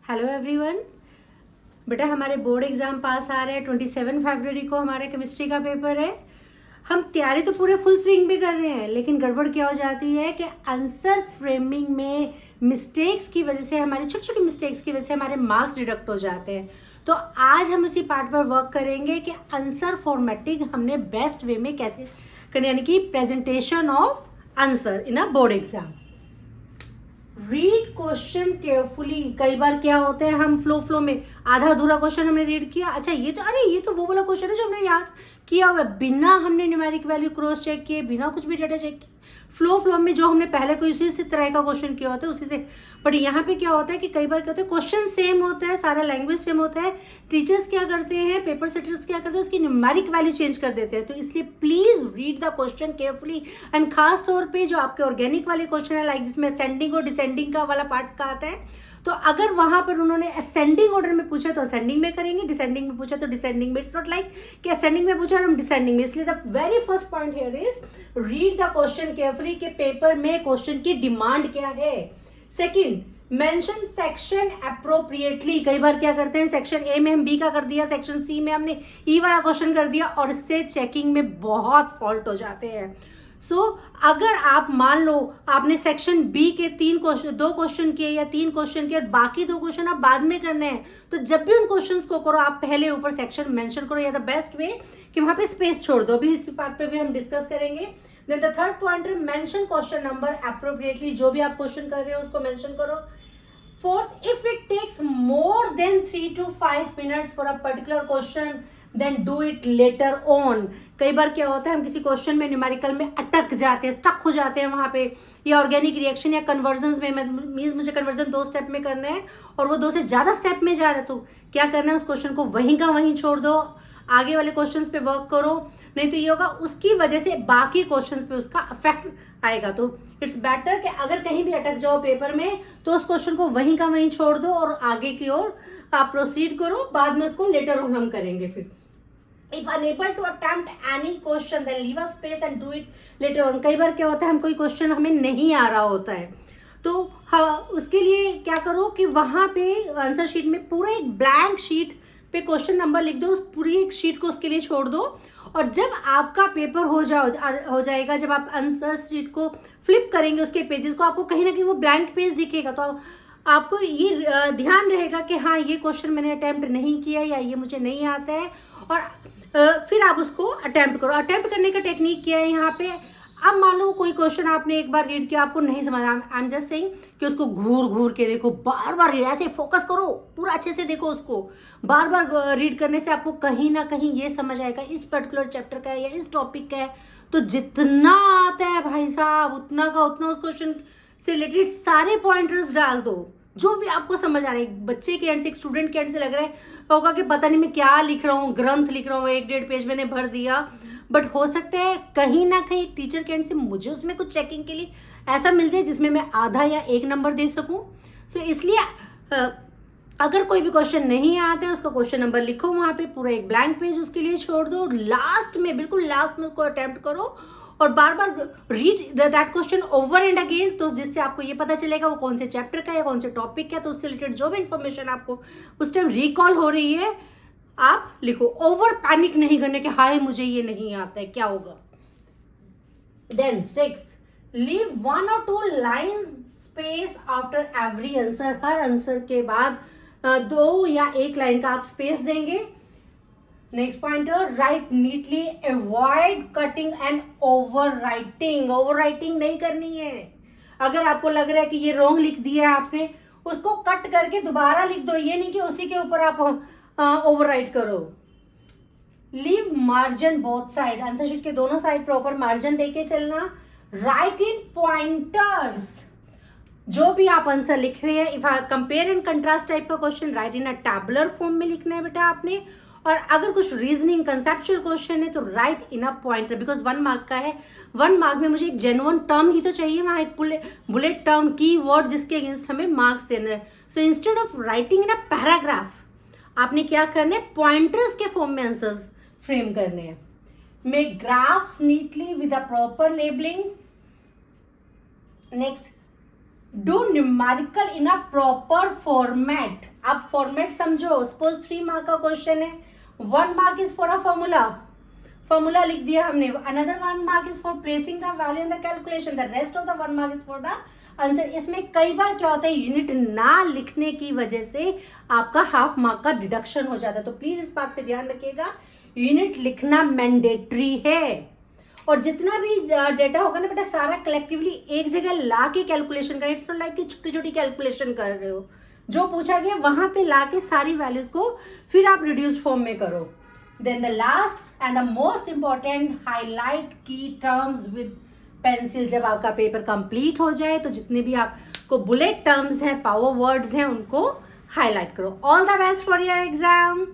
Hello everyone. बेटा हमारे board exam पास आ रहे हैं। 27 फरवरी को हमारे केमिस्ट्री का पेपर है। हम तैयारी तो पूरे फुल स्विंग में कर रहे हैं, लेकिन गड़बड़ क्या हो जाती है कि आंसर फ्रेमिंग में मिस्टेक्स की वजह से, हमारी छोटी छोटी मिस्टेक्स की वजह से हमारे मार्क्स डिडक्ट हो जाते हैं। तो आज हम उसी पार्ट पर वर्क करेंगे कि आंसर फॉर्मेटिंग हमने बेस्ट वे में कैसे करनी, यानी कि presentation of answer in a board exam. Read question carefully. कई बार क्या होता है, हम फ्लो में आधा अधूरा क्वेश्चन हमने रीड किया, अच्छा ये तो वो वाला क्वेश्चन है जो हमने याद किया हुआ है, बिना हमने न्यूमेरिक वैल्यू क्रॉस चेक किए, बिना कुछ भी डाटा चेक किए, फ्लो में जो हमने पहले कोई उसी तरह का क्वेश्चन किया होता है उसी से। बट यहाँ पे क्या होता है कि कई बार क्या होता है, क्वेश्चन सेम होता है, सारा लैंग्वेज सेम होता है, टीचर्स क्या करते हैं, पेपर सेटर्स क्या करते हैं, उसकी न्यूमेरिक वैल्यू चेंज कर देते हैं। तो इसलिए please read the question carefully. And खास तौर पे जो आपके ऑर्गेनिक वाले क्वेश्चन है, लाइक जिसमें असेंडिंग और डिसेंडिंग का वाला पार्ट का आता है, तो अगर वहां पर उन्होंने असेंडिंग ऑर्डर में पूछा तो असेंडिंग में करेंगे, डिसेंडिंग में पूछा तो डिसेंडिंग में। इट्स नॉट लाइक कि असेंडिंग में पूछा और हम डिसेंडिंग में। इसलिए the very first point here is read the question carefully के पेपर में क्वेश्चन की डिमांड क्या है। Second, mention section appropriately. कई बार क्या करते हैं, सेक्शन ए में हम बी का कर दिया, सेक्शन सी में हमने ई वाला क्वेश्चन कर दिया, और इससे चेकिंग में बहुत फॉल्ट हो जाते हैं। अगर आप मान लो आपने सेक्शन बी के दो क्वेश्चन किए या 3 क्वेश्चन किए और बाकी 2 क्वेश्चन आप बाद में करने हैं, तो जब भी उन क्वेश्चंस को करो आप पहले ऊपर सेक्शन मेंशन करो, या द बेस्ट वे कि वहां पे स्पेस छोड़ दो। अभी इस पार्ट पे भी हम डिस्कस करेंगे। Then the third point, mention question number appropriately. जो भी आप क्वेश्चन कर रहे हो उसको मेंशन करो। Fourth, if it takes more than 3 to 5 minutes for a particular question then do it later on. कई बार क्या होता है, हम किसी क्वेश्चन में न्यूमेरिकल में अटक जाते हैं, स्टक हो जाते हैं वहां पे, या ऑर्गेनिक रिएक्शन या कन्वर्जन में मीन्स मुझे कन्वर्जन 2 स्टेप में करना है और वो 2 से ज्यादा स्टेप में जा रहे, तो क्या करना है, उस क्वेश्चन को वहीं का वहीं छोड़ दो, आगे वाले क्वेश्चंस पे वर्क करो। नहीं तो ये होगा उसकी वजह से बाकी क्वेश्चंस पे उसका इफेक्ट आएगा। तो इट्स बेटर कि अगर कहीं भी अटक जाओ पेपर में तो उस क्वेश्चन को वहीं का वहीं छोड़ दो और आगे की ओर आप प्रोसीड करो, बाद में उसको लेटर ऑन हम करेंगे। फिर if unable to attempt any question then leave a space and do it later on। कई बार क्या होता है, हम कोई क्वेश्चन हमें नहीं आ रहा होता है, तो हाँ उसके लिए क्या करो कि वहां पे आंसर शीट में पूरा एक ब्लैंक शीट पे क्वेश्चन नंबर लिख दो, उस पूरी एक शीट को उसके लिए छोड़ दो। और जब आपका पेपर हो जाएगा, जब आप आंसर शीट को फ्लिप करेंगे उसके पेजेस को, आपको कहीं ना कहीं वो ब्लैंक पेज दिखेगा, तो आपको ये ध्यान रहेगा कि हाँ ये क्वेश्चन मैंने अटेम्प्ट नहीं किया या ये मुझे नहीं आता है, और फिर आप उसको अटेम्प्ट करो। अटेम्प्ट करने का टेक्निक क्या है यहाँ पे, अब मान लो कोई क्वेश्चन आपने एक बार रीड किया, आपको नहीं समझ, आई एम जस्ट सेइंग कि उसको घूर घूर के देखो, बार बार रीड, ऐसे फोकस करो, पूरा अच्छे से देखो उसको, बार बार रीड करने से आपको कहीं ना कहीं ये समझ आएगा इस पर्टिकुलर चैप्टर का है या इस टॉपिक का है। तो जितना आता है भाई साहब उतना का उतना उस क्वेश्चन से रिलेटेड सारे पॉइंटर्स डाल दो, जो भी आपको समझ आ रहा है। बच्चे के एंड से, एक स्टूडेंट के एंड से लग रहा है होगा कि पता नहीं मैं क्या लिख रहा हूँ, ग्रंथ लिख रहा हूँ, 1-1.5 पेज मैंने भर दिया, बट हो सकता है कहीं ना कहीं टीचर के एंड से मुझे उसमें कुछ चेकिंग के लिए ऐसा मिल जाए जिसमें मैं आधा या 1 नंबर दे सकूं। सो इसलिए अगर कोई भी क्वेश्चन नहीं आता है उसका क्वेश्चन नंबर लिखो, वहां पे पूरा एक ब्लैंक पेज उसके लिए छोड़ दो, लास्ट में, बिल्कुल लास्ट में उसको अटेम्प्ट करो और बार बार read that question over and again, तो जिससे आपको ये पता चलेगा वो कौन से चैप्टर का है, कौन से टॉपिक का है, तो उससे रिलेटेड जो भी इंफॉर्मेशन आपको उस टाइम रिकॉल हो रही है आप लिखो। ओवर पैनिक नहीं करने के, हाय मुझे ये नहीं आता है क्या होगा। Then 6, leave 1 or 2 lines space after every answer. हर आंसर के बाद 2 या 1 लाइन का आप स्पेस देंगे। Next point, right neatly, avoid cutting and over writing. Over writing नहीं करनी है। अगर आपको लग रहा है कि ये रॉन्ग लिख दिया है आपने, उसको कट करके दोबारा लिख दो, ये नहीं कि उसी के ऊपर आप ओवर राइट करो। Leave margin both side, answer sheet के दोनों साइड प्रॉपर मार्जिन देके चलना। राइट इन पॉइंटर्स, जो भी आप आंसर लिख रहे हैं, if compare and contrast type का क्वेश्चन राइट इन अ टैबुलर फॉर्म में लिखना है बेटा आपने। और अगर कुछ रीजनिंग कंसेप्चुअल क्वेश्चन है तो right in a pointer, because 1 mark का है, 1 मार्क में मुझे एक जेन्युइन टर्म ही तो चाहिए, वहां एक बुलेट टर्म की वर्ड जिसके अगेंस्ट हमें मार्क्स देना है। So instead of writing in a paragraph आपने क्या करना है, पॉइंटर्स के फॉर्म में आंसर्स फ्रेम करने हैं। Make graphs neatly with a proper labelling. Next, do numerical in a proper format. आप फॉर्मेट समझो, सपोज 3 मार्क का क्वेश्चन है, 1 mark is for a formula लिख दिया हमने, another 1 mark is for placing the value in the calculation, the rest of the 1 mark is for the answer. इसमें कई बार क्या होता है, यूनिट ना लिखने की वजह से आपका हाफ मार्क का डिडक्शन हो जाता है। तो प्लीज इस बात पे ध्यान रखिएगा, यूनिट लिखना मैंडेटरी है। और जितना भी डेटा होगा ना बेटा, सारा कलेक्टिवली एक जगह ला के कैलकुलेशन करें। इट्स नॉट लाइक कि छोटी छोटी कैलकुलेशन कर रहे हो, जो पूछा गया वहां पे ला के सारी वैल्यूज को फिर आप रिड्यूस्ड फॉर्म में करो। Then the last and the most important, highlight key terms with pencil. जब आपका पेपर कंप्लीट हो जाए तो जितने भी आपको बुलेट टर्म्स हैं, पावर वर्ड्स हैं, उनको हाईलाइट करो। All the best for your exam.